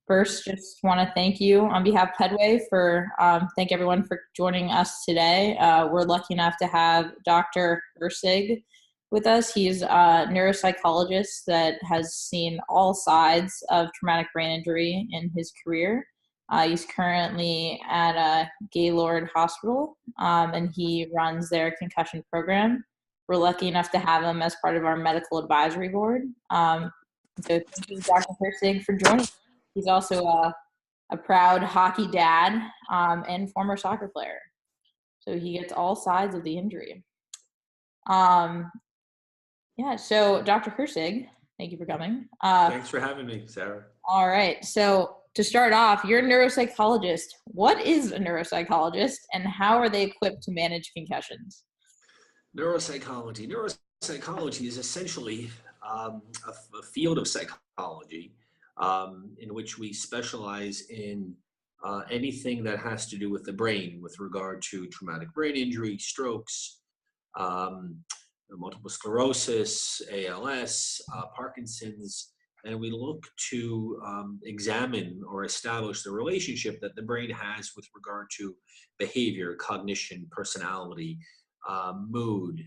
First, just want to thank you on behalf of Headway for thank everyone for joining us today. We're lucky enough to have Dr. Herceg with us. He's a neuropsychologist that has seen all sides of traumatic brain injury in his career. He's currently at Gaylord Hospital, and he runs their concussion program. We're lucky enough to have him as part of our medical advisory board. So thank you, Dr. Herceg, for joining. He's also a proud hockey dad and former soccer player. So he gets all sides of the injury. So Dr. Herceg, thank you for coming. Thanks for having me, Sarah. All right. So to start off, you're a neuropsychologist. What is a neuropsychologist and how are they equipped to manage concussions? Neuropsychology. Neuropsychology is essentially a field of psychology in which we specialize in anything that has to do with the brain with regard to traumatic brain injury, strokes, multiple sclerosis, ALS, Parkinson's, and we look to examine or establish the relationship that the brain has with regard to behavior, cognition, personality, mood,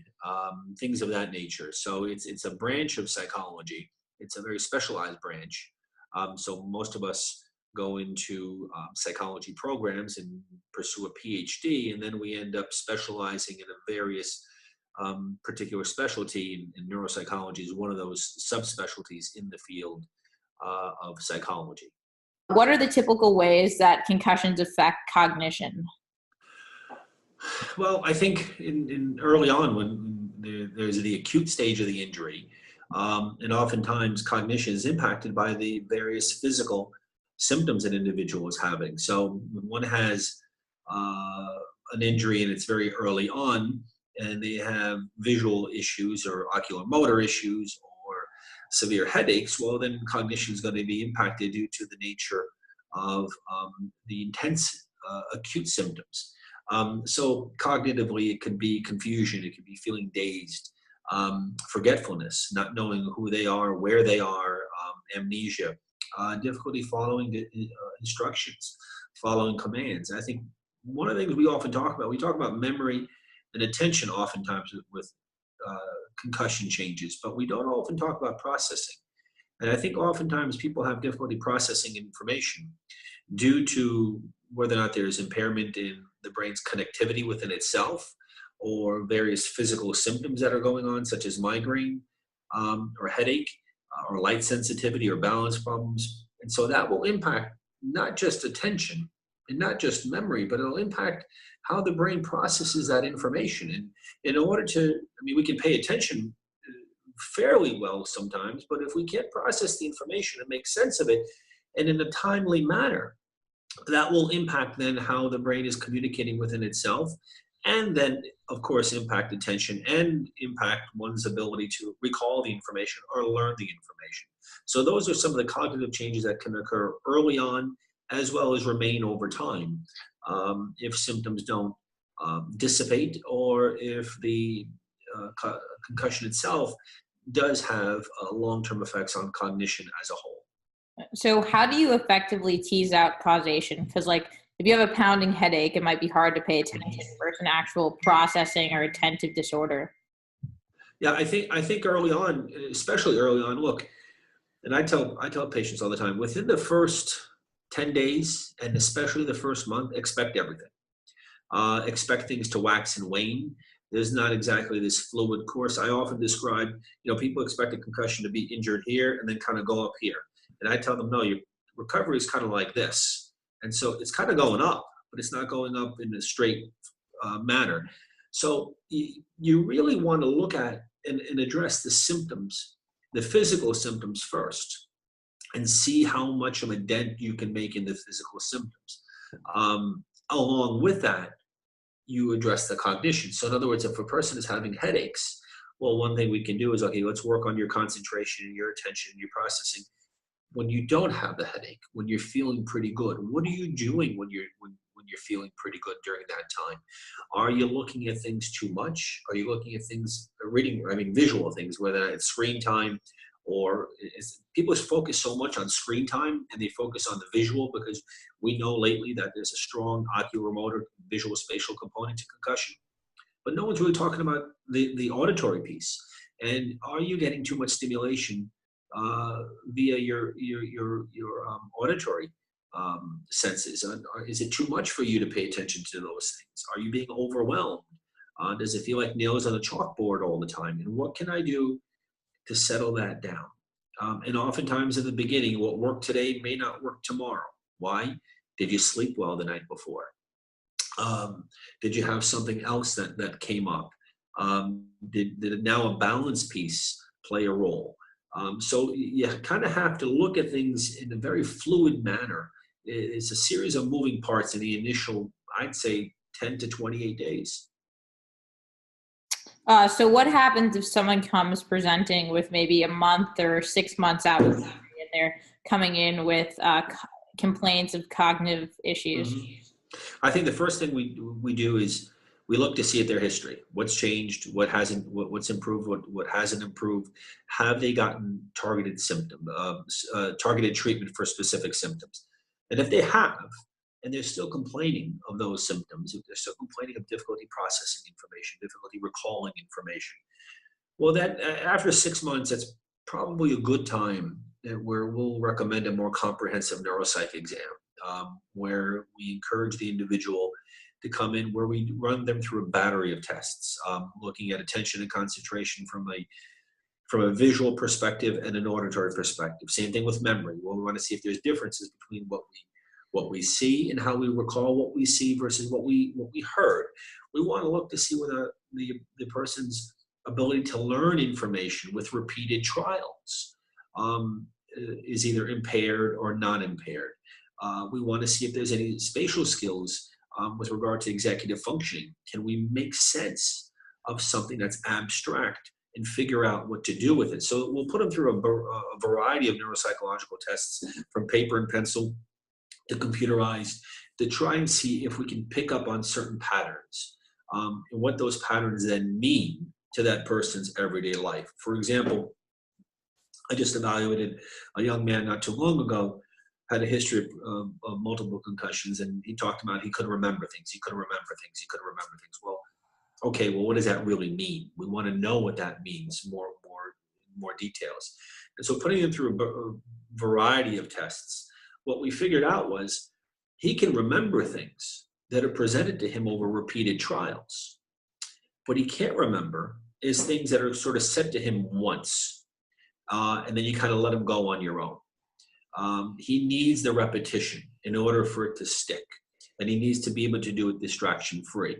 things of that nature. So it's a branch of psychology. It's a very specialized branch. So most of us go into psychology programs and pursue a PhD, and then we end up specializing in a various particular specialty, and neuropsychology is one of those subspecialties in the field of psychology. What are the typical ways that concussions affect cognition? Well, I think in early on when there's the acute stage of the injury, and oftentimes cognition is impacted by the various physical symptoms an individual is having. So when one has an injury and it's very early on, and they have visual issues or oculomotor issues or severe headaches, well, then cognition is going to be impacted due to the nature of the intense acute symptoms. So cognitively, it could be confusion, it could be feeling dazed, forgetfulness, not knowing who they are, where they are, amnesia, difficulty following instructions, following commands. I think one of the things we often talk about memory and attention oftentimes with concussion changes, but we don't often talk about processing. And I think oftentimes people have difficulty processing information due to whether or not there's impairment in the brain's connectivity within itself or various physical symptoms that are going on, such as migraine or headache or light sensitivity or balance problems. And so that will impact not just attention and not just memory, but it'll impact how the brain processes that information. And in order to, we can pay attention fairly well sometimes, but if we can't process the information and make sense of it and in a timely manner, that will impact then how the brain is communicating within itself, and then of course impact attention and impact one's ability to recall the information or learn the information. So those are some of the cognitive changes that can occur early on as well as remain over time if symptoms don't dissipate, or if the concussion itself does have long-term effects on cognition as a whole. So how do you effectively tease out causation? Because if you have a pounding headache, it might be hard to pay attention versus an actual processing or attentive disorder. Yeah, I think early on, especially early on, look, and I tell patients all the time, within the first 10 days, and especially the first month, expect everything. Expect things to wax and wane. There's not exactly this fluid course. I often describe, people expect a concussion to be injured here and then kind of go up here. And I tell them, no, your recovery is kind of like this. And so it's kind of going up, but it's not going up in a straight manner. So you really want to look at and address the symptoms, the physical symptoms first, and see how much of a dent you can make in the physical symptoms. Along with that, you address the cognition. So in other words, if a person is having headaches, well, one thing we can do is, okay, let's work on your concentration, your attention, your processing. When you don't have the headache, when you're feeling pretty good, what are you doing when you're feeling pretty good during that time? Are you looking at things too much? Are you looking at things, visual things, whether it's screen time or people focus so much on screen time and they focus on the visual, because we know lately that there's a strong oculomotor visual spatial component to concussion. But no one's really talking about the auditory piece. And are you getting too much stimulation via your auditory senses? Is it too much for you to pay attention to those things? Are you being overwhelmed? Does it feel like nails on a chalkboard all the time? And what can I do to settle that down? And oftentimes in the beginning, what worked today may not work tomorrow. Why? Did you sleep well the night before? Did you have something else that came up? Did now a balance piece play a role? So you kind of have to look at things in a very fluid manner. It's a series of moving parts in the initial, I'd say, 10 to 28 days. So what happens if someone comes presenting with maybe a month or 6 months out and they're coming in with complaints of cognitive issues? Mm-hmm. I think the first thing we do is we look to see at their history. What's changed? What hasn't? What's improved? What hasn't improved? Have they gotten targeted targeted treatment for specific symptoms? And if they have, and they're still complaining of those symptoms, if they're still complaining of difficulty processing information, difficulty recalling information, well, that after 6 months, that's probably a good time where we'll recommend a more comprehensive neuropsych exam, where we encourage the individual to come in, where we run them through a battery of tests, looking at attention and concentration from a visual perspective and an auditory perspective. Same thing with memory. Well, we want to see if there's differences between what we see and how we recall what we see versus what we heard. We want to look to see whether the person's ability to learn information with repeated trials is either impaired or not impaired. We want to see if there's any spatial skills with regard to executive functioning. Can we make sense of something that's abstract and figure out what to do with it? So we'll put them through a variety of neuropsychological tests, from paper and pencil to computerized, to try and see if we can pick up on certain patterns and what those patterns then mean to that person's everyday life. For example, I just evaluated a young man not too long ago, had a history of multiple concussions, and he talked about he couldn't remember things. He couldn't remember things. He couldn't remember things. Well, okay, well, what does that really mean? We want to know what that means, more details. And so putting him through a variety of tests, what we figured out was he can remember things that are presented to him over repeated trials. What he can't remember is things that are sort of said to him once, and then you kind of let him go on your own. He needs the repetition in order for it to stick, and he needs to be able to do it distraction-free.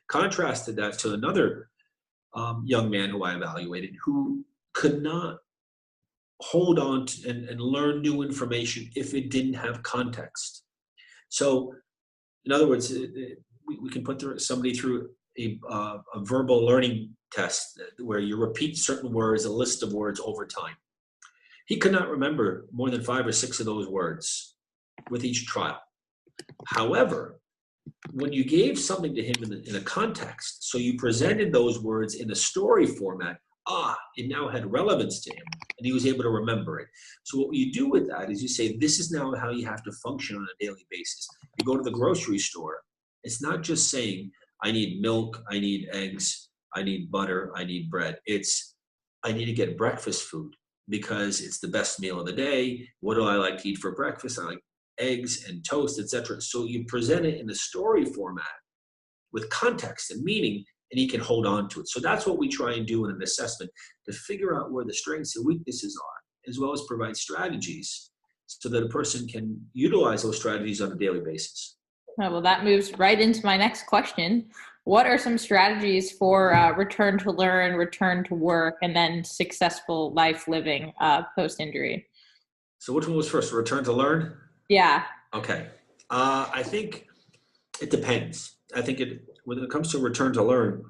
Contrasted that to another young man who I evaluated, who could not hold on to and learn new information if it didn't have context. So, in other words, we can put somebody through a verbal learning test where you repeat certain words, a list of words over time. He could not remember more than 5 or 6 of those words with each trial. However, when you gave something to him in a context, so you presented those words in a story format, it now had relevance to him, and he was able to remember it. So what you do with that is you say, this is now how you have to function on a daily basis. You go to the grocery store, it's not just saying, I need milk, I need eggs, I need butter, I need bread. It's, I need to get breakfast food because it's the best meal of the day. What do I like to eat for breakfast? I like eggs and toast, etc. So you present it in a story format with context and meaning, and he can hold on to it. So that's what we try and do in an assessment, to figure out where the strengths and weaknesses are, as well as provide strategies so that a person can utilize those strategies on a daily basis. Well, that moves right into my next question. What are some strategies for return to learn, return to work, and then successful life living post-injury? So which one was first, return to learn? Yeah. Okay. I think it depends. I think when it comes to return to learn,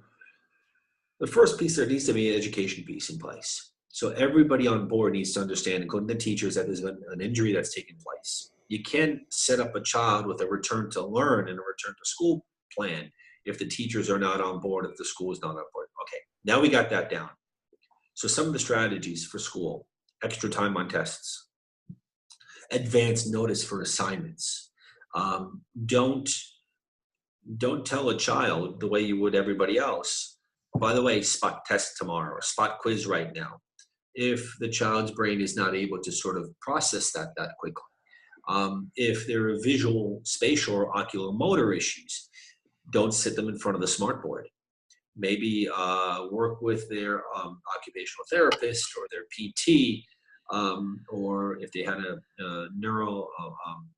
the first piece, there needs to be an education piece in place. So everybody on board needs to understand, including the teachers, that there's been an injury that's taken place. You can't set up a child with a return to learn and a return to school plan if the teachers are not on board, if the school is not on board. Okay, now we got that down. So some of the strategies for school extra time on tests, advance notice for assignments. Don't tell a child the way you would everybody else, by the way, spot test tomorrow or spot quiz right now, if the child's brain is not able to sort of process that quickly. If there are visual, spatial, or oculomotor issues, don't sit them in front of the smartboard. Maybe work with their occupational therapist or their PT, or if they had a neuro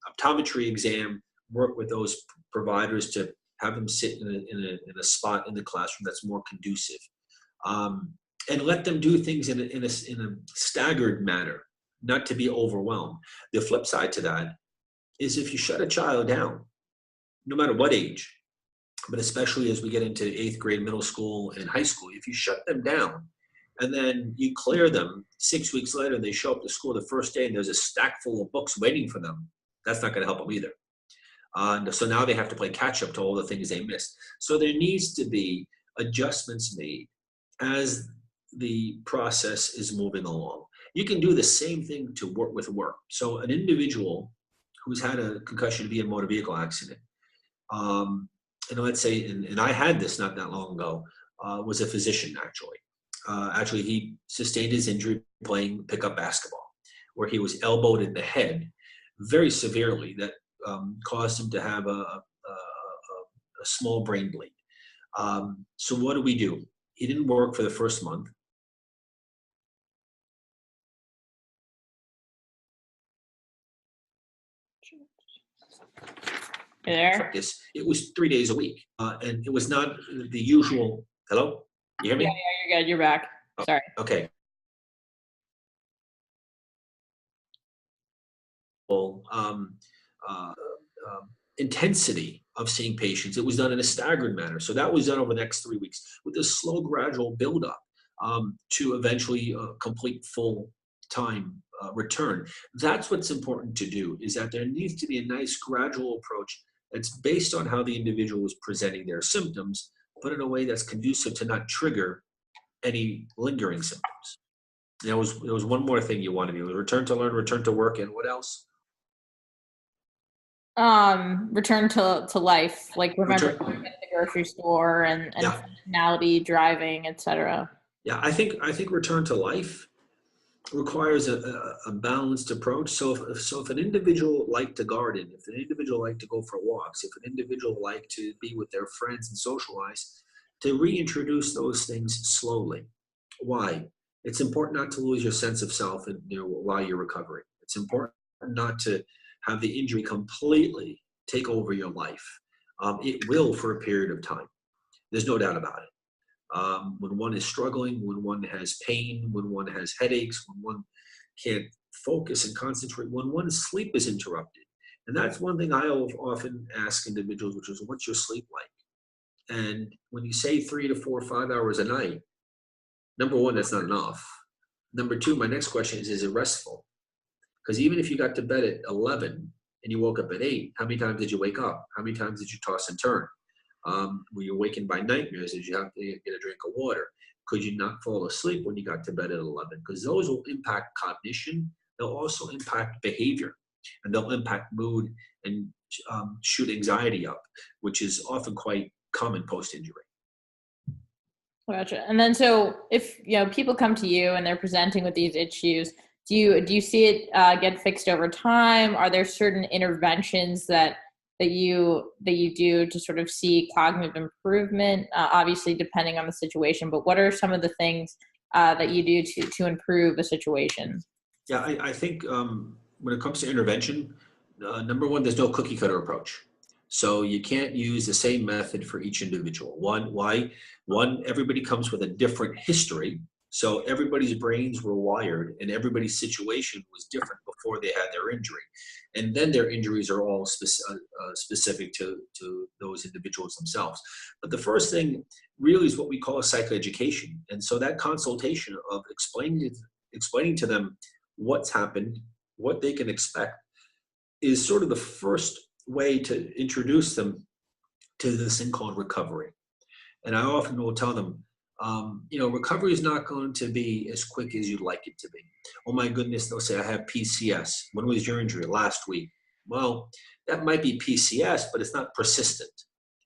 optometry exam, work with those providers to have them sit in a spot in the classroom that's more conducive, and let them do things in a staggered manner, not to be overwhelmed. The flip side to that is if you shut a child down, no matter what age, but especially as we get into 8th grade, middle school, and high school, if you shut them down and then you clear them 6 weeks later and they show up to school the first day and there's a stack full of books waiting for them, that's not going to help them either. So now they have to play catch up to all the things they missed. So there needs to be adjustments made as the process is moving along. You can do the same thing to work with work. So an individual who's had a concussion via motor vehicle accident, and let's say, and I had this not that long ago, was a physician actually. Actually, he sustained his injury playing pickup basketball, where he was elbowed in the head very severely that caused him to have a small brain bleed. So what do? He didn't work for the first month. There. It was 3 days a week, and it was not the usual. Hello, you hear me? Yeah, you're good. You're back. Sorry. Okay. Intensity of seeing patients. It was done in a staggered manner. So that was done over the next 3 weeks with a slow, gradual buildup to eventually complete full-time return. That's what's important to do, is that there needs to be a nice gradual approach that's based on how the individual is presenting their symptoms, but in a way that's conducive to not trigger any lingering symptoms. There was one more thing you wanted to do: return to learn, return to work, and what else? Return to life, like remember going to the grocery store and functionality, driving, etc. Yeah, I think return to life requires a balanced approach. So if an individual liked to garden, if an individual liked to go for walks, if an individual liked to be with their friends and socialize, to reintroduce those things slowly. Why? It's important not to lose your sense of self while you're recovering. It's important not to have the injury completely take over your life. It will for a period of time. There's no doubt about it. When one is struggling, when one has pain, when one has headaches, when one can't focus and concentrate, when one's sleep is interrupted. And that's one thing I often ask individuals, which is, what's your sleep like? And when you say 3 to 4 or 5 hours a night, number one, that's not enough. Number two, my next question is it restful? Because even if you got to bed at 11 and you woke up at 8, how many times did you wake up? How many times did you toss and turn? Were you awakened by nightmares? Did you have to get a drink of water? Could you not fall asleep when you got to bed at 11? Because those will impact cognition. They'll also impact behavior, and they'll impact mood and shoot anxiety up, which is often quite common post-injury. Gotcha. And then, so if people come to you and they're presenting with these issues, do you see it get fixed over time? Are there certain interventions that you do to sort of see cognitive improvement? Obviously, depending on the situation, but what are some of the things that you do to improve a situation? Yeah, I think when it comes to intervention, number one, there's no cookie cutter approach. So you can't use the same method for each individual. One, everybody comes with a different history. So everybody's brains were wired and everybody's situation was different before they had their injury. And then their injuries are all specific to those individuals themselves. But the first thing really is what we call psychoeducation. And so that consultation of explaining to them what's happened, what they can expect, is sort of the first way to introduce them to this thing called recovery. And I often will tell them, Recovery is not going to be as quick as you'd like it to be. Oh my goodness, they'll say, I have PCS. When was your injury? Last week. Well, that might be PCS, but it's not persistent.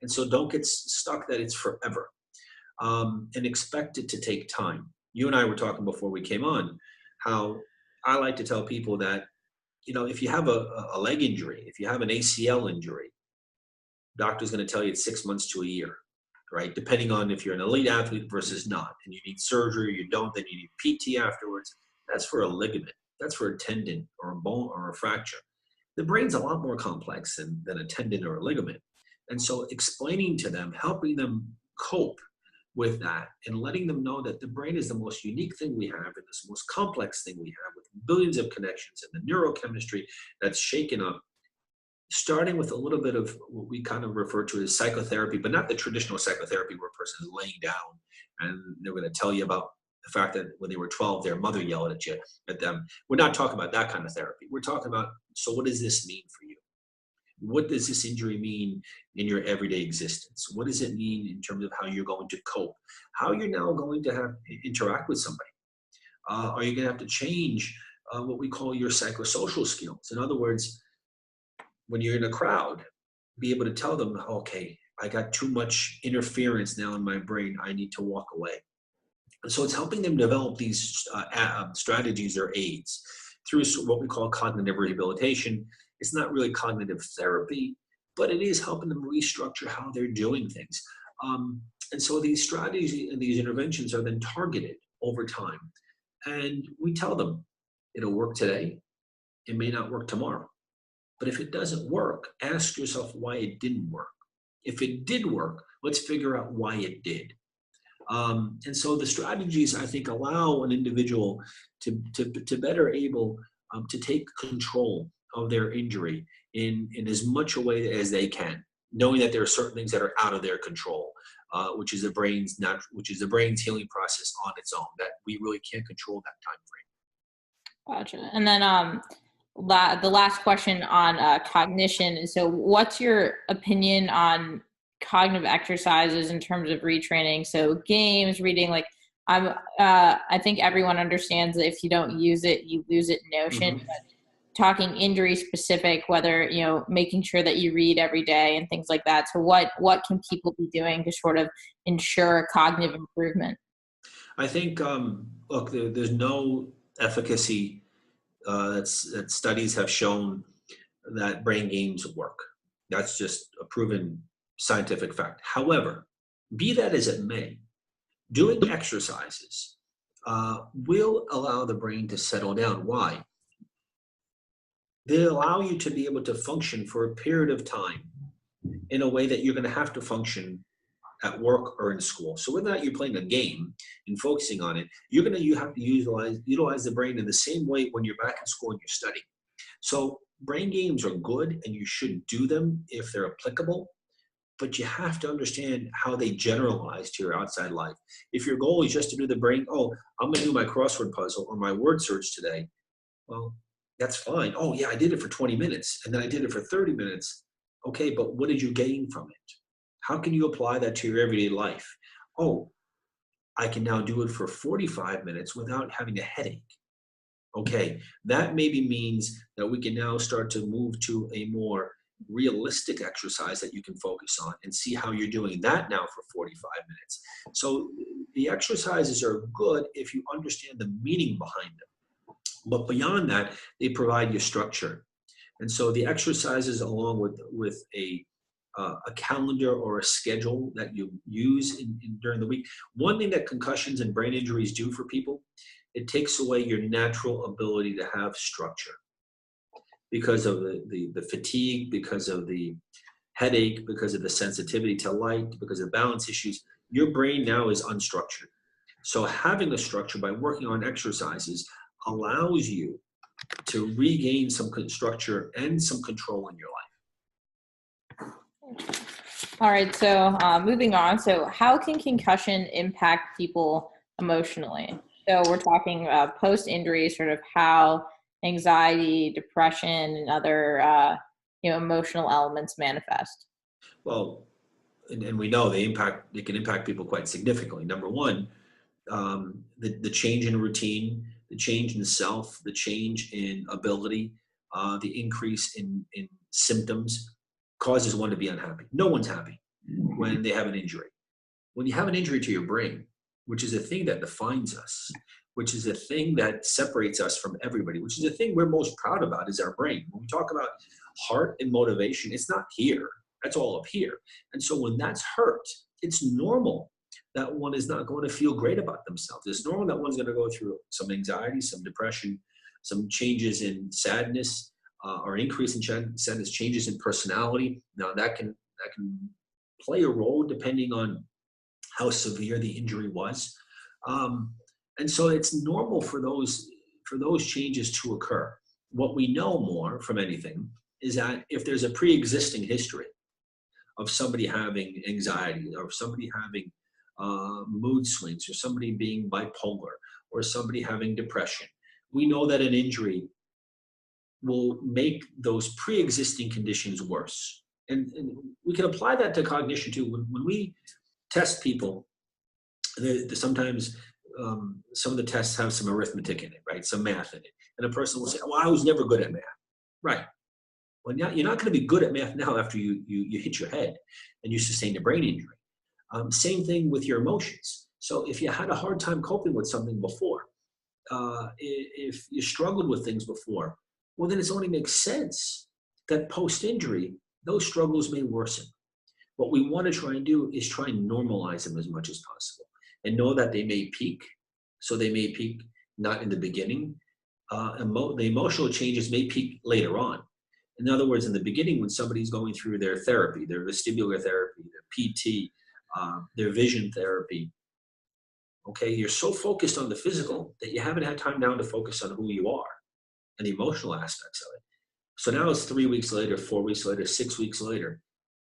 And so don't get stuck that it's forever, and expect it to take time. You and I were talking before we came on how I like to tell people that, if you have a leg injury, if you have an ACL injury, doctor's going to tell you it's 6 months to a year, right? Depending on if you're an elite athlete versus not, and you need surgery or you don't, then you need PT afterwards. That's for a ligament. That's for a tendon or a bone or a fracture. The brain's a lot more complex than a tendon or a ligament. And so explaining to them, helping them cope with that and letting them know that the brain is the most unique thing we have and this most complex thing we have with billions of connections and the neurochemistry that's shaken up, starting with a little bit of what we kind of refer to as psychotherapy, but not the traditional psychotherapy where a person is laying down and they're going to tell you about the fact that when they were 12, their mother yelled at them. We're not talking about that kind of therapy. We're talking about, so what does this mean for you? What does this injury mean in your everyday existence? What does it mean in terms of how you're going to cope? How you're now going to have interact with somebody? Are you going to have to change what we call your psychosocial skills? In other words, when you're in a crowd, be able to tell them, okay, I got too much interference now in my brain. I need to walk away. And so it's helping them develop these strategies or aids through what we call cognitive rehabilitation. It's not really cognitive therapy, but it is helping them restructure how they're doing things. And so these strategies and these interventions are then targeted over time. And we tell them, it'll work today. It may not work tomorrow. But if it doesn't work, ask yourself why it didn't work. If it did work, let's figure out why it did. And so the strategies, I think, allow an individual to better able to take control of their injury in as much a way as they can, knowing that there are certain things that are out of their control, which is the brain's healing process on its own, that we really can't control that time frame. Gotcha. And then the last question on cognition. So what's your opinion on cognitive exercises in terms of retraining? So games, reading, I think everyone understands that if you don't use it, you lose it notion. Mm-hmm. But talking injury specific, whether, making sure that you read every day and things like that. So what can people be doing to sort of ensure cognitive improvement? I think, look, there's no efficacy that studies have shown that brain games work. That's just a proven scientific fact. However, be that as it may, doing exercises will allow the brain to settle down. Why? They allow you to be able to function for a period of time in a way that you're going to have to function at work or in school. So whether or not you're playing a game and focusing on it, you have to utilize the brain in the same way when you're back in school and you're studying. So brain games are good and you should do them if they're applicable, but you have to understand how they generalize to your outside life. If your goal is just to do the brain, I'm going to do my crossword puzzle or my word search today, well, that's fine. Oh yeah, I did it for 20 minutes and then I did it for 30 minutes. Okay, but what did you gain from it? How can you apply that to your everyday life? Oh, I can now do it for 45 minutes without having a headache. Okay, that maybe means that we can now start to move to a more realistic exercise that you can focus on and see how you're doing that now for 45 minutes. So the exercises are good if you understand the meaning behind them. But beyond that, they provide you structure. And so the exercises, along with a calendar or a schedule that you use during the week. One thing that concussions and brain injuries do for people, it takes away your natural ability to have structure because of the fatigue, because of the headache, because of the sensitivity to light, because of balance issues. Your brain now is unstructured. So having a structure by working on exercises allows you to regain some structure and some control in your life. All right. So moving on. So how can concussion impact people emotionally? So we're talking post-injury, sort of how anxiety, depression, and other emotional elements manifest. Well, and we know they can impact people quite significantly. Number one, the change in routine, the change in self, the change in ability, the increase in symptoms causes one to be unhappy. No one's happy when they have an injury. When you have an injury to your brain, which is a thing that defines us, which is a thing that separates us from everybody, which is the thing we're most proud about is our brain. When we talk about heart and motivation, it's not here. That's all up here. And so when that's hurt, it's normal that one is not going to feel great about themselves. It's normal that one's going to go through some anxiety, some depression, some changes in sadness, or increase in sadness, changes in personality. Now that can play a role depending on how severe the injury was. And so it's normal for those changes to occur. What we know more from anything is that if there's a pre-existing history of somebody having anxiety, or somebody having mood swings, or somebody being bipolar, or somebody having depression, we know that an injury will make those pre-existing conditions worse. And we can apply that to cognition too. When we test people, sometimes some of the tests have some arithmetic in it, right? Some math in it. And a person will say, well, I was never good at math. Right. Well, now you're not going to be good at math now after you hit your head and you sustained a brain injury. Same thing with your emotions. So if you had a hard time coping with something before, if you struggled with things before, well, then it only makes sense that post-injury, those struggles may worsen. What we want to try and do is try and normalize them as much as possible and know that they may peak. So they may peak not in the beginning. The emotional changes may peak later on. In other words, in the beginning, when somebody's going through their therapy, their vestibular therapy, their PT, their vision therapy, okay, you're so focused on the physical that you haven't had time now to focus on who you are and the emotional aspects of it. So now it's 3 weeks later, 4 weeks later, 6 weeks later,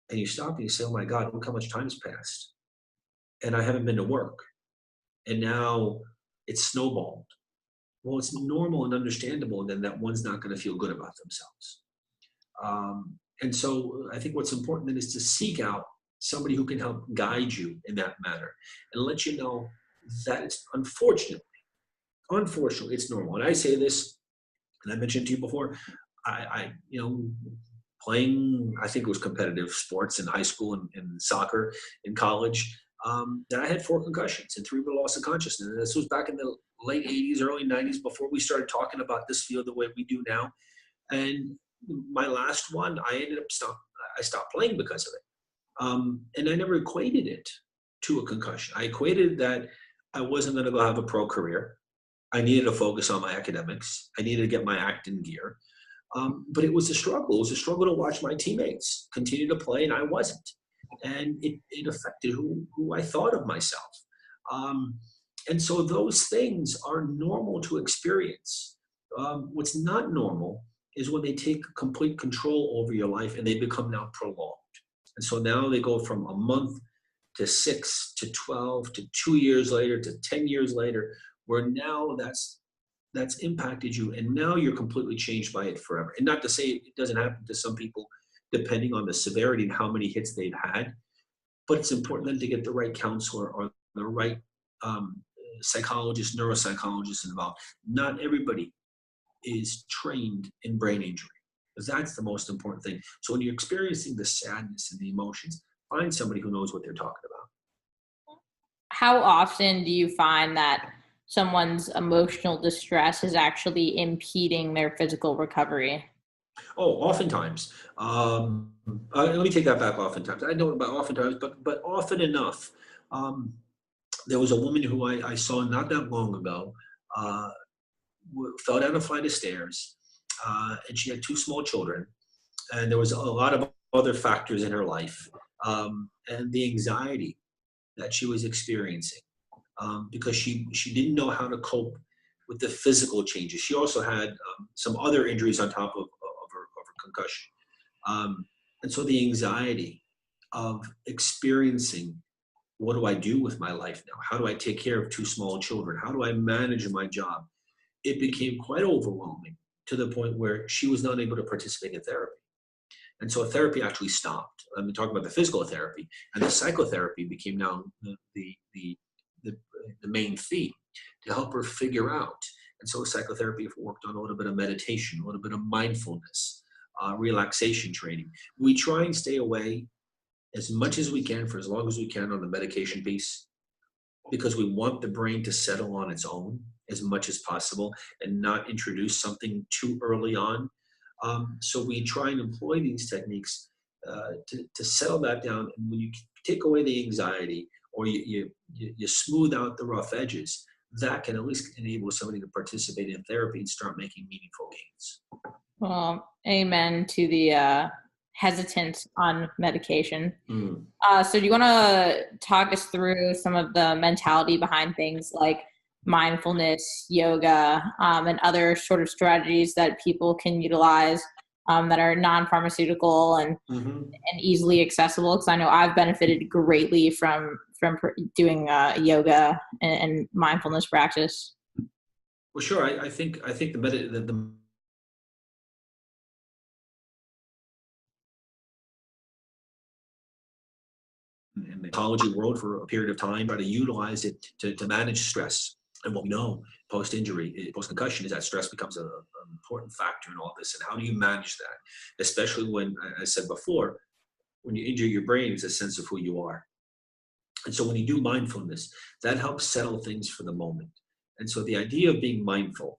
and you stop and you say, oh my God, look how much time has passed. And I haven't been to work. And now it's snowballed. Well, it's normal and understandable then that one's not going to feel good about themselves. And so I think what's important then is to seek out somebody who can help guide you in that manner and let you know that it's unfortunately, it's normal. And I say this, and I mentioned to you before, I playing, I think it was competitive sports in high school and soccer in college, that I had 4 concussions and 3 were loss of consciousness. And this was back in the late 80s, early 90s, before we started talking about this field the way we do now. And my last one, I stopped playing because of it. And I never equated it to a concussion. I equated that I wasn't going to go have a pro career. I needed to focus on my academics. I needed to get my act in gear. But it was a struggle. It was a struggle to watch my teammates continue to play, and I wasn't. And it affected who I thought of myself. And so those things are normal to experience. What's not normal is when they take complete control over your life and they become now prolonged. And so now they go from a month to 6 to 12 to 2 years later to 10 years later, where now that's impacted you, and now you're completely changed by it forever. And not to say it doesn't happen to some people, depending on the severity and how many hits they've had, but it's important then to get the right counselor or the right psychologist, neuropsychologist involved. Not everybody is trained in brain injury, because that's the most important thing. So when you're experiencing the sadness and the emotions, find somebody who knows what they're talking about. How often do you find that someone's emotional distress is actually impeding their physical recovery? Oh, oftentimes. Let me take that back. Oftentimes, I know about oftentimes, but often enough. There was a woman who I saw not that long ago, fell down a flight of stairs, and she had 2 small children, and there was a lot of other factors in her life, and the anxiety that she was experiencing, because she didn't know how to cope with the physical changes. She also had some other injuries on top of her concussion. And so the anxiety of experiencing, what do I do with my life now? How do I take care of 2 small children? How do I manage my job? It became quite overwhelming to the point where she was not able to participate in therapy. And so therapy actually stopped. I'm talking about the physical therapy, and the psychotherapy became now the main theme to help her figure out. And so psychotherapy worked on a little bit of meditation, a little bit of mindfulness, relaxation training. We try and stay away as much as we can for as long as we can on the medication piece, because we want the brain to settle on its own as much as possible and not introduce something too early on. So we try and employ these techniques to settle that down. And when you take away the anxiety, or you smooth out the rough edges, that can at least enable somebody to participate in therapy and start making meaningful gains. Well, amen to the hesitance on medication. So do you want to talk us through some of the mentality behind things like mindfulness, yoga, and other sort of strategies that people can utilize that are non-pharmaceutical and easily accessible? Because I know I've benefited greatly from doing yoga and mindfulness practice. Well, sure. I think the in the psychology world for a period of time, try to utilize it to manage stress. And what we know post-injury, post-concussion, is that stress becomes an important factor in all this. And how do you manage that? Especially when, as I said before, when you injure your brain, it's a sense of who you are. And so when you do mindfulness, that helps settle things for the moment. And so the idea of being mindful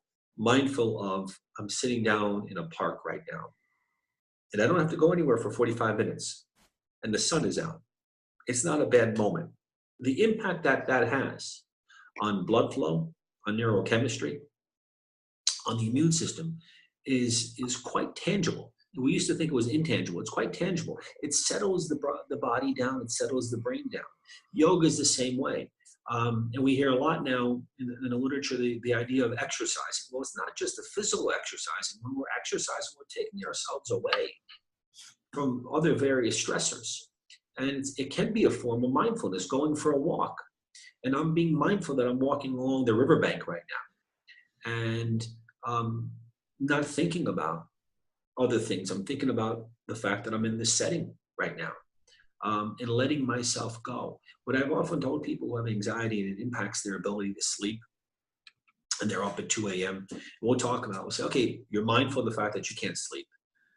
of, I'm sitting down in a park right now, and I don't have to go anywhere for 45 minutes, and the sun is out. It's not a bad moment. The impact that has on blood flow, on neurochemistry, on the immune system is quite tangible. We used to think it was intangible. It's quite tangible. It settles the body down. It settles the brain down. Yoga is the same way. And we hear a lot now in the literature, the idea of exercising. Well, it's not just the physical exercising. When we're exercising, we're taking ourselves away from other various stressors. And it can be a form of mindfulness, going for a walk. And I'm being mindful that I'm walking along the riverbank right now and not thinking about other things. I'm thinking about the fact that I'm in this setting right now and letting myself go. What I've often told people who have anxiety and it impacts their ability to sleep, and they're up at 2 a.m., we'll talk about, we'll say, okay, you're mindful of the fact that you can't sleep.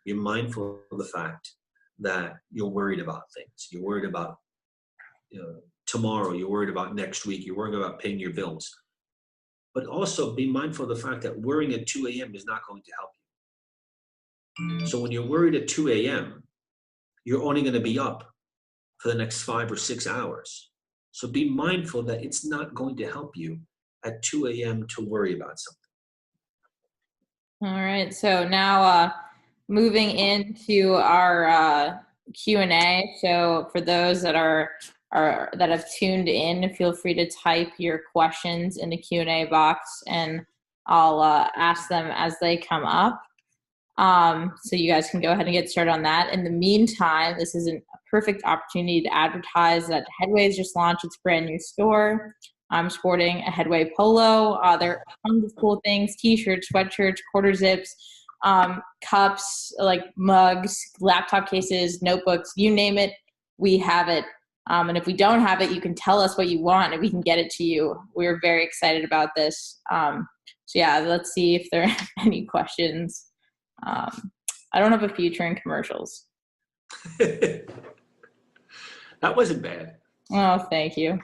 You're mindful of the fact that you're worried about things. You're worried about tomorrow. You're worried about next week. You're worried about paying your bills. But also be mindful of the fact that worrying at 2 a.m. is not going to help you. So when you're worried at 2 a.m., you're only going to be up for the next 5 or 6 hours. So be mindful that it's not going to help you at 2 a.m. to worry about something. All right. So now moving into our Q&A. So for those that that have tuned in, feel free to type your questions in the Q&A box, and I'll ask them as they come up. So you guys can go ahead and get started on that. In the meantime, this is a perfect opportunity to advertise that Headway's just launched its brand new store. I'm sporting a Headway polo. There are tons of cool things: t-shirts, sweatshirts, quarter zips, cups, like mugs, laptop cases, notebooks, you name it, we have it. And if we don't have it, you can tell us what you want and we can get it to you. We're very excited about this. So yeah, let's see if there are any questions. I don't have a future in commercials. That wasn't bad. Oh, thank you.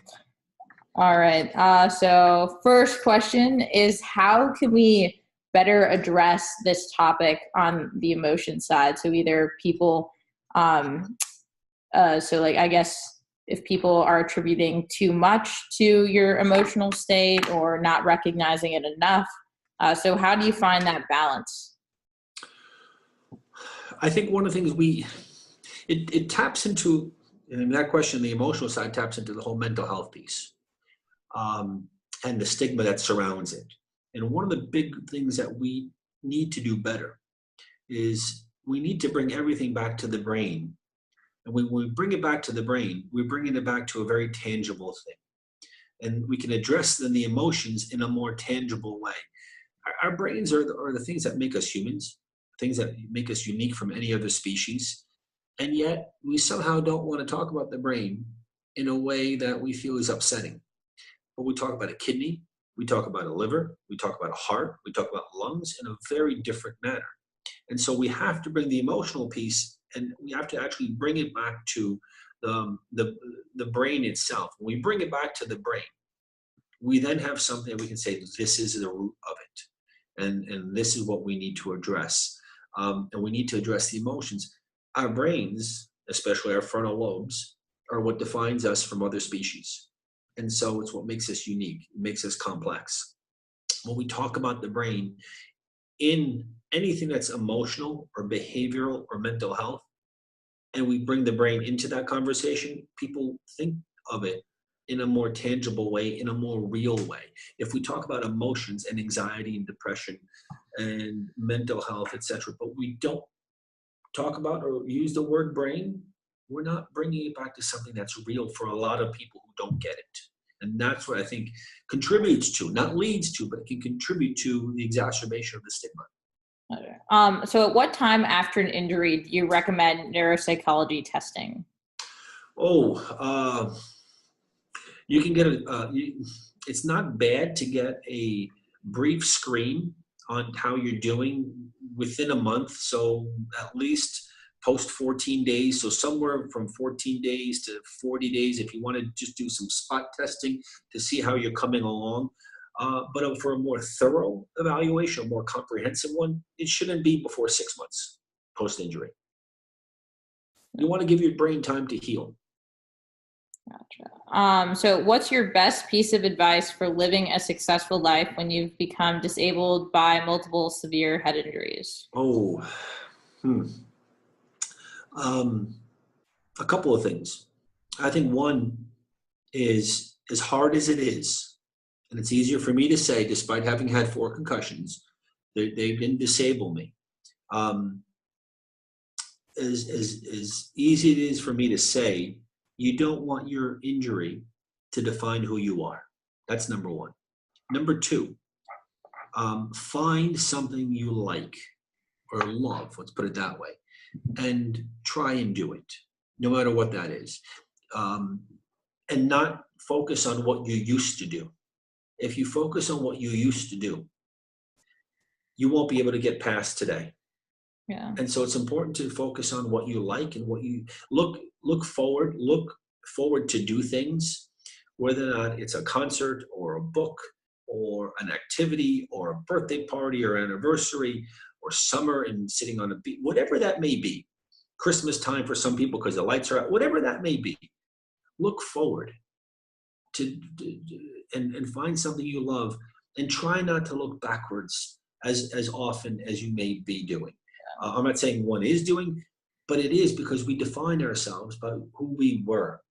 All right. So first question is, how can we better address this topic on the emotion side? So either people, so like, I guess if people are attributing too much to your emotional state or not recognizing it enough. So how do you find that balance? I think one of the things it taps into, and that question, the emotional side taps into the whole mental health piece and the stigma that surrounds it. And one of the big things that we need to do better is we need to bring everything back to the brain. And when we bring it back to the brain, we're bringing it back to a very tangible thing. And we can address then the emotions in a more tangible way. Our brains are the things that make us humans, things that make us unique from any other species. And yet we somehow don't want to talk about the brain in a way that we feel is upsetting. But we talk about a kidney, we talk about a liver, we talk about a heart, we talk about lungs in a very different manner. And so we have to bring the emotional piece, and we have to actually bring it back to the brain itself. When we bring it back to the brain, we then have something that we can say, this is the root of it. And this is what we need to address. And we need to address the emotions. Our brains, especially our frontal lobes, are what defines us from other species. And so it's what makes us unique, makes us complex. When we talk about the brain in anything that's emotional or behavioral or mental health, and we bring the brain into that conversation, people think of it in a more tangible way, in a more real way. If we talk about emotions and anxiety and depression and mental health, etc., but we don't talk about or use the word brain, we're not bringing it back to something that's real for a lot of people who don't get it. And that's what I think contributes to, not leads to, but it can contribute to the exacerbation of the stigma. Okay. So at what time after an injury do you recommend neuropsychology testing? You can get it's not bad to get a brief screen on how you're doing within a month. So at least post 14 days. So somewhere from 14 days to 40 days, if you want to just do some spot testing to see how you're coming along. But for a more thorough evaluation, a more comprehensive one, it shouldn't be before 6 months post-injury. You want to give your brain time to heal. Gotcha. So what's your best piece of advice for living a successful life when you've become disabled by multiple severe head injuries? A couple of things. I think one is, as hard as it is, and it's easier for me to say, despite having had 4 concussions, they didn't disable me. As easy it is for me to say, you don't want your injury to define who you are. That's number one. Number two, find something you like or love, let's put it that way, and try and do it, no matter what that is. And not focus on what you used to do. If you focus on what you used to do, you won't be able to get past today. Yeah. And so it's important to focus on what you like and what you look forward to do things, whether or not it's a concert or a book or an activity or a birthday party or anniversary or summer and sitting on a beach, whatever that may be. Christmas time for some people because the lights are out, whatever that may be. Look forward to and find something you love, and try not to look backwards as often as you may be doing. I'm not saying one is doing, but it is because we define ourselves by who we were,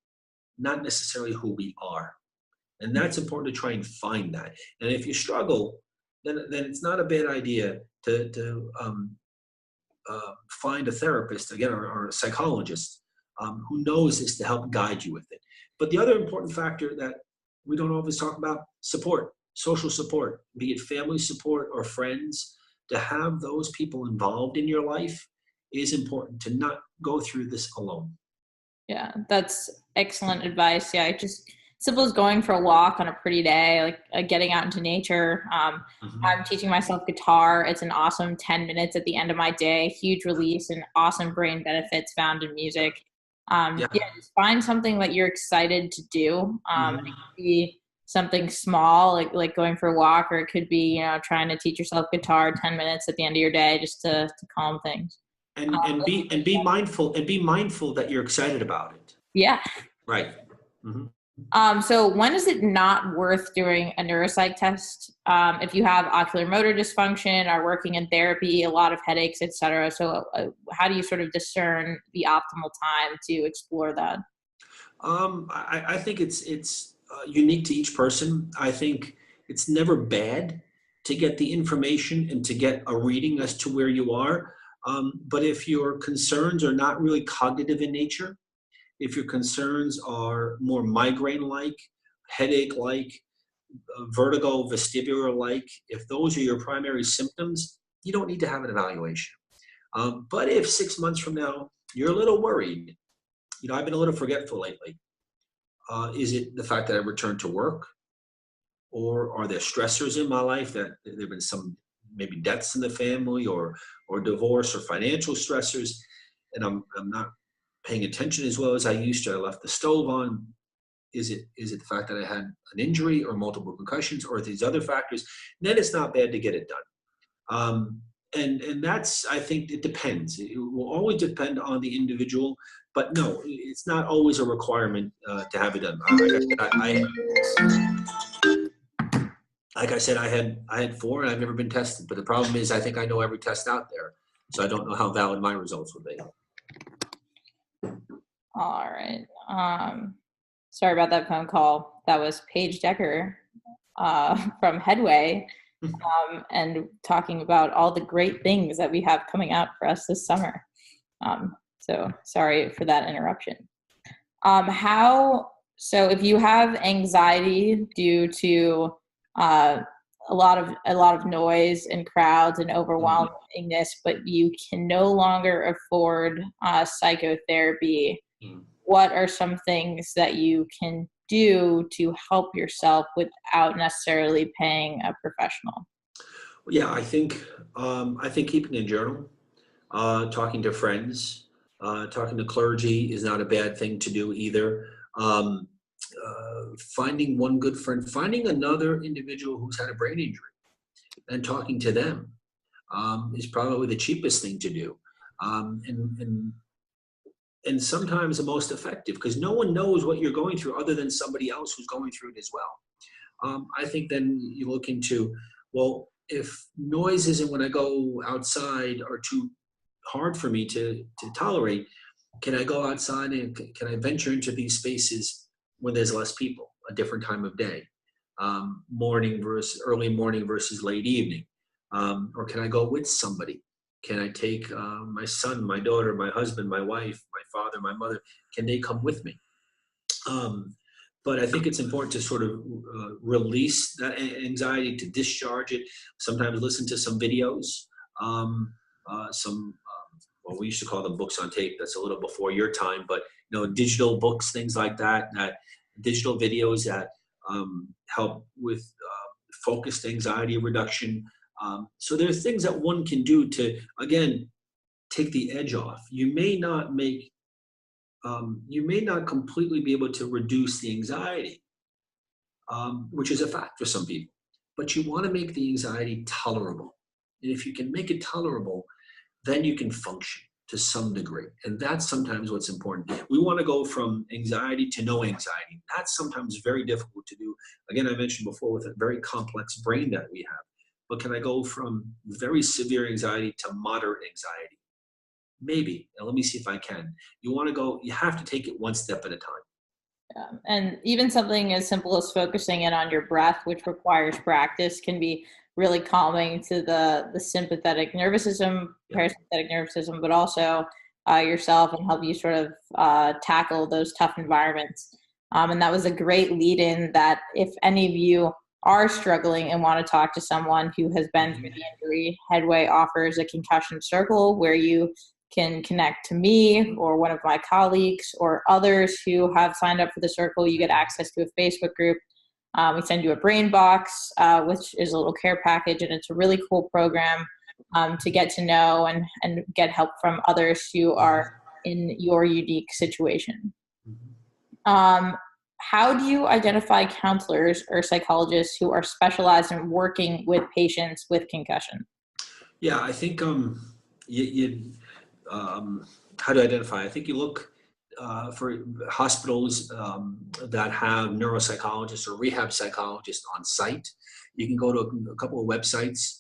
not necessarily who we are. And that's important to try and find that. And if you struggle, then it's not a bad idea to find a therapist, again, or a psychologist who knows this to help guide you with it. But the other important factor that we don't always talk about, support, social support, be it family support or friends. To have those people involved in your life is important, to not go through this alone. Yeah, that's excellent advice. Yeah, just simple as going for a walk on a pretty day, like getting out into nature. I'm teaching myself guitar. It's an awesome 10 minutes at the end of my day, huge release and awesome brain benefits found in music. Just find something that you're excited to do. It could be something small, like going for a walk, or it could be, trying to teach yourself guitar 10 minutes at the end of your day just to calm things. And be mindful that you're excited about it. Yeah. Right. So when is it not worth doing a neuropsych test? If you have ocular motor dysfunction, are working in therapy, a lot of headaches, etc. So how do you sort of discern the optimal time to explore that? I think it's unique to each person. I think it's never bad to get the information and to get a reading as to where you are. But if your concerns are not really cognitive in nature, if your concerns are more migraine-like, headache-like, vertigo, vestibular-like, if those are your primary symptoms, you don't need to have an evaluation. But if 6 months from now you're a little worried. I've been a little forgetful lately. Is it the fact that I returned to work? Or are there stressors in my life that there have been some maybe deaths in the family or divorce or financial stressors, and I'm not paying attention as well as I used to. I left the stove on. Is it the fact that I had an injury or multiple concussions or these other factors? Then it's not bad to get it done. And that's, I think it depends. It will always depend on the individual, but no, it's not always a requirement to have it done. Like I said, I had 4 and I've never been tested, but the problem is I think I know every test out there. So I don't know how valid my results would be. All right. Sorry about that phone call. That was Paige Decker from Headway and talking about all the great things that we have coming out for us this summer. So sorry for that interruption. So if you have anxiety due to a lot of noise and crowds and overwhelmingness, but you can no longer afford psychotherapy, what are some things that you can do to help yourself without necessarily paying a professional? Yeah, I think keeping a journal, talking to friends, talking to clergy is not a bad thing to do either. Finding one good friend, finding another individual who's had a brain injury and talking to them is probably the cheapest thing to do. And sometimes the most effective, because no one knows what you're going through other than somebody else who's going through it as well. I think then you look into, well, if noises when I go outside are too hard for me to tolerate, can I go outside and can I venture into these spaces when there's less people, a different time of day, early morning versus late evening? Or can I go with somebody? Can I take my son, my daughter, my husband, my wife, my father, my mother? Can they come with me? But I think it's important to sort of release that anxiety, to discharge it. Sometimes listen to some videos, well, we used to call them books on tape. That's a little before your time, but digital books, things like that, digital videos that help with focused anxiety reduction. So there's things that one can do to, again, take the edge off. You may not completely be able to reduce the anxiety, which is a fact for some people, but you want to make the anxiety tolerable. And if you can make it tolerable, then you can function to some degree. And that's sometimes what's important. We want to go from anxiety to no anxiety. That's sometimes very difficult to do. Again, I mentioned before, with a very complex brain that we have. But can I go from very severe anxiety to moderate anxiety? Maybe. And let me see if I can. You have to take it one step at a time. Yeah. And even something as simple as focusing in on your breath, which requires practice, can be really calming to the sympathetic nervous system, parasympathetic nervous system, but also yourself, and help you sort of tackle those tough environments. And that was a great lead in that if any of you are struggling and want to talk to someone who has been through the injury, Headway offers a concussion circle where you can connect to me or one of my colleagues or others who have signed up for the circle. You get access to a Facebook group. We send you a brain box, which is a little care package, and it's a really cool program to get to know and get help from others who are in your unique situation. How do you identify counselors or psychologists who are specialized in working with patients with concussion? Yeah, I think how to identify? I think you look for hospitals that have neuropsychologists or rehab psychologists on site. You can go to a couple of websites,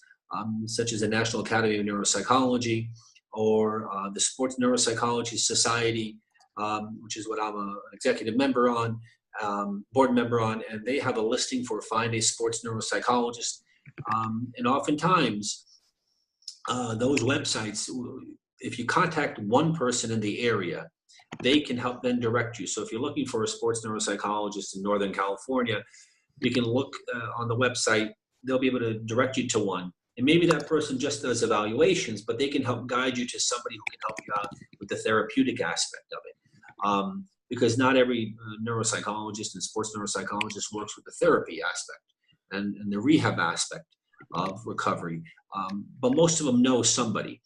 such as the National Academy of Neuropsychology or the Sports Neuropsychology Society, which is what I'm an executive member on, board member on, and they have a listing for find a sports neuropsychologist. And oftentimes, those websites, if you contact one person in the area, they can help then direct you. So if you're looking for a sports neuropsychologist in Northern California, you can look on the website. They'll be able to direct you to one. And maybe that person just does evaluations, but they can help guide you to somebody who can help you out with with the therapeutic aspect of it. Because not every neuropsychologist and sports neuropsychologist works with the therapy aspect and the rehab aspect of recovery. But most of them know somebody.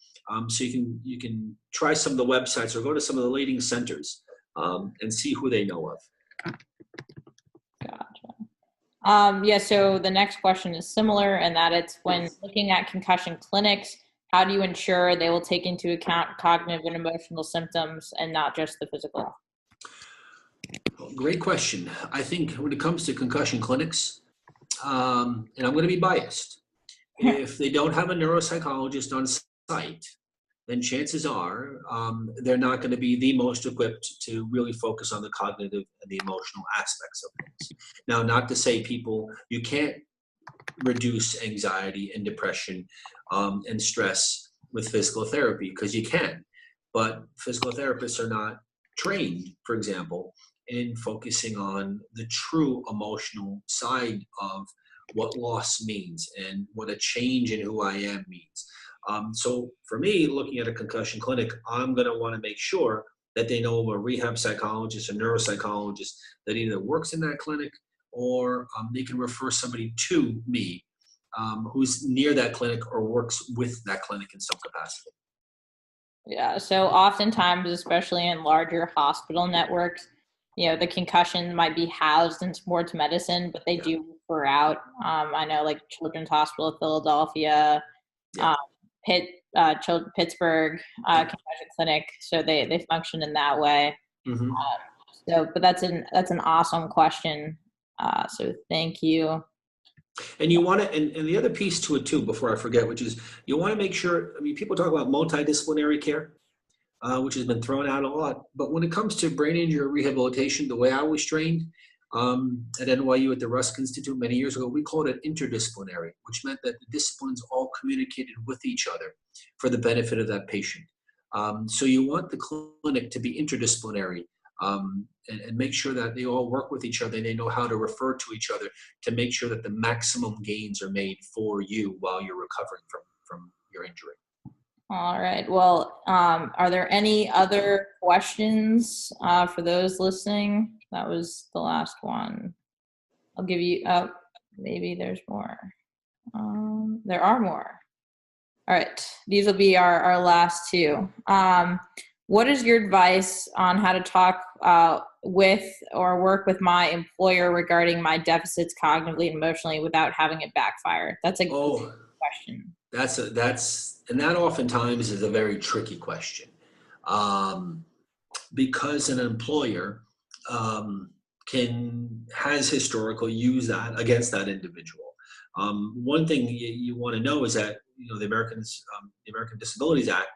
So you can try some of the websites or go to some of the leading centers and see who they know of. Gotcha. Yeah, so the next question is similar, and that it's when looking at concussion clinics, how do you ensure they will take into account cognitive and emotional symptoms and not just the physical? Great question. I think when it comes to concussion clinics, and I'm going to be biased, if they don't have a neuropsychologist on site, then chances are they're not going to be the most equipped to really focus on the cognitive and the emotional aspects of things. Now, not to say you can't reduce anxiety and depression and stress with physical therapy, because you can, but physical therapists are not trained, for example, in focusing on the true emotional side of what loss means and what a change in who I am means. So for me, looking at a concussion clinic, I'm going to want to make sure that they know a rehab psychologist or neuropsychologist that either works in that clinic or they can refer somebody to me who's near that clinic or works with that clinic in some capacity. Yeah, so oftentimes, especially in larger hospital networks, the concussion might be housed in sports medicine, but they do refer out. I know like Children's Hospital of Philadelphia, Pittsburgh Concussion Clinic, so they function in that way. Mm-hmm. But that's an awesome question. So thank you. And you want to, and the other piece to it too, before I forget, which is you want to make sure. I mean, people talk about multidisciplinary care, which has been thrown out a lot. But when it comes to brain injury rehabilitation, the way I was trained at NYU at the Rusk Institute many years ago, we called it interdisciplinary, which meant that the disciplines all communicated with each other for the benefit of that patient. So you want the clinic to be interdisciplinary and make sure that they all work with each other and they know how to refer to each other to make sure that the maximum gains are made for you while you're recovering from your injury. All right. Well, are there any other questions for those listening? That was the last one. I'll give you, maybe there's more. There are more. All right. These will be our last two. What is your advice on how to talk with or work with my employer regarding my deficits cognitively and emotionally without having it backfire? That's a good question. And that oftentimes is a very tricky question because an employer has historically used that against that individual. One thing you want to know is that the American Disabilities Act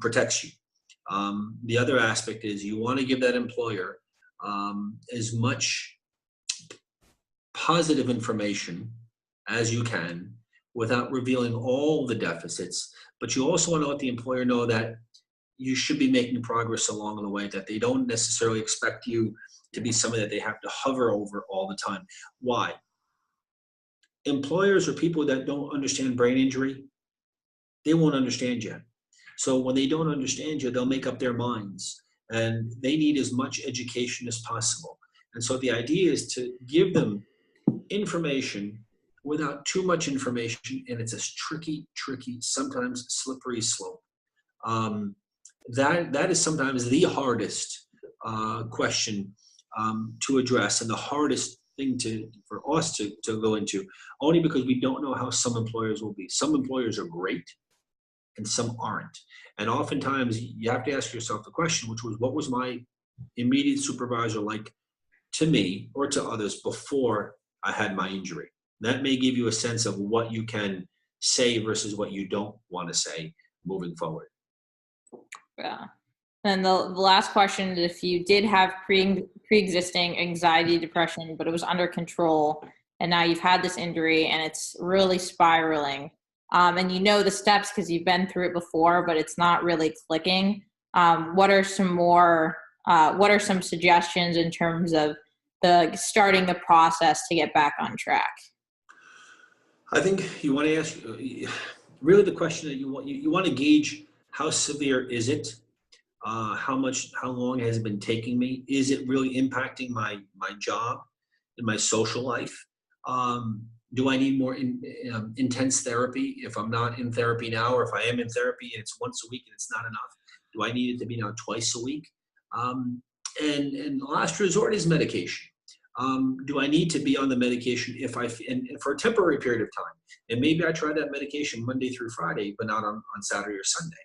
protects you. The other aspect is you want to give that employer as much positive information as you can without revealing all the deficits, but you also want to let the employer know that you should be making progress along the way, that they don't necessarily expect you to be somebody that they have to hover over all the time. Why? Employers or people that don't understand brain injury, they won't understand you. So when they don't understand you, they'll make up their minds, and they need as much education as possible. And so the idea is to give them information without too much information, and it's a tricky, sometimes slippery slope. That is sometimes the hardest question to address, and the hardest thing for us to go into, only because we don't know how some employers will be. Some employers are great, and some aren't. And oftentimes you have to ask yourself the question, which was, what was my immediate supervisor like to me or to others before I had my injury? That may give you a sense of what you can say versus what you don't want to say moving forward. Yeah. And the last question is, if you did have pre-existing anxiety, depression, but it was under control, and now you've had this injury and it's really spiraling, and the steps because you've been through it before, but it's not really clicking. What are some suggestions in terms of starting the process to get back on track? I think you want to ask, really the question that you want to gauge, how severe is it? How long has it been taking me? Is it really impacting my job and my social life? Do I need more intense therapy if I'm not in therapy now, or if I am in therapy and it's once a week and it's not enough? Do I need it to be now twice a week? And the last resort is medication. Do I need to be on the medication and for a temporary period of time? And maybe I try that medication Monday through Friday, but not on Saturday or Sunday.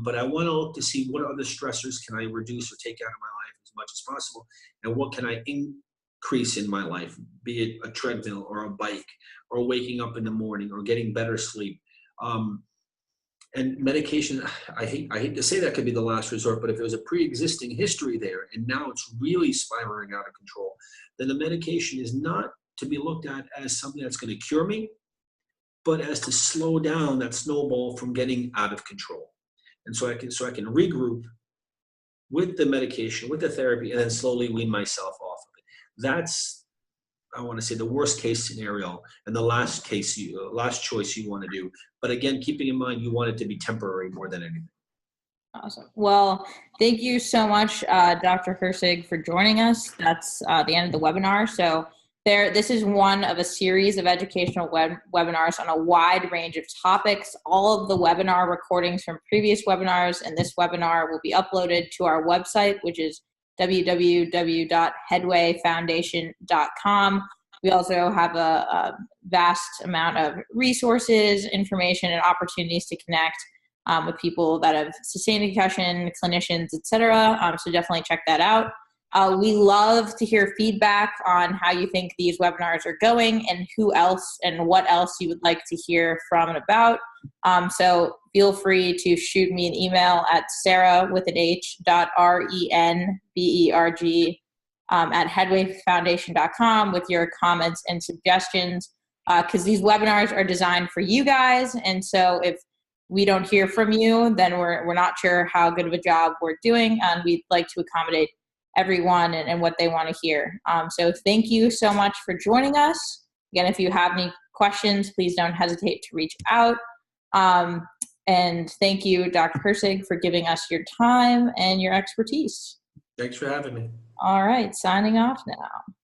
But I want to look to see what other stressors can I reduce or take out of my life as much as possible, and what can I increase in my life, be it a treadmill or a bike or waking up in the morning or getting better sleep. And medication, I hate to say that could be the last resort, but if there's a pre-existing history there and now it's really spiraling out of control, then the medication is not to be looked at as something that's going to cure me, but as to slow down that snowball from getting out of control. And so I can regroup with the medication, with the therapy, and then slowly wean myself off of it. That's, I want to say, the worst case scenario and the last choice you want to do. But again, keeping in mind, you want it to be temporary more than anything. Awesome. Well, thank you so much, Dr. Herceg, for joining us. That's the end of the webinar. So this is one of a series of educational webinars on a wide range of topics. All of the webinar recordings from previous webinars and this webinar will be uploaded to our website, which is www.headwayfoundation.com. We also have a vast amount of resources, information, and opportunities to connect with people that have sustained a concussion, clinicians, etc. So definitely check that out. We love to hear feedback on how you think these webinars are going and who else and what else you would like to hear from and about. So feel free to shoot me an email at sarah.renberg at headwayfoundation.com with your comments and suggestions, because these webinars are designed for you guys. And so if we don't hear from you, then we're not sure how good of a job we're doing, and we'd like to accommodate everyone and what they want to hear. So thank you so much for joining us. Again, if you have any questions, please don't hesitate to reach out. And thank you, Dr. Herceg, for giving us your time and your expertise. Thanks for having me. All right, signing off now.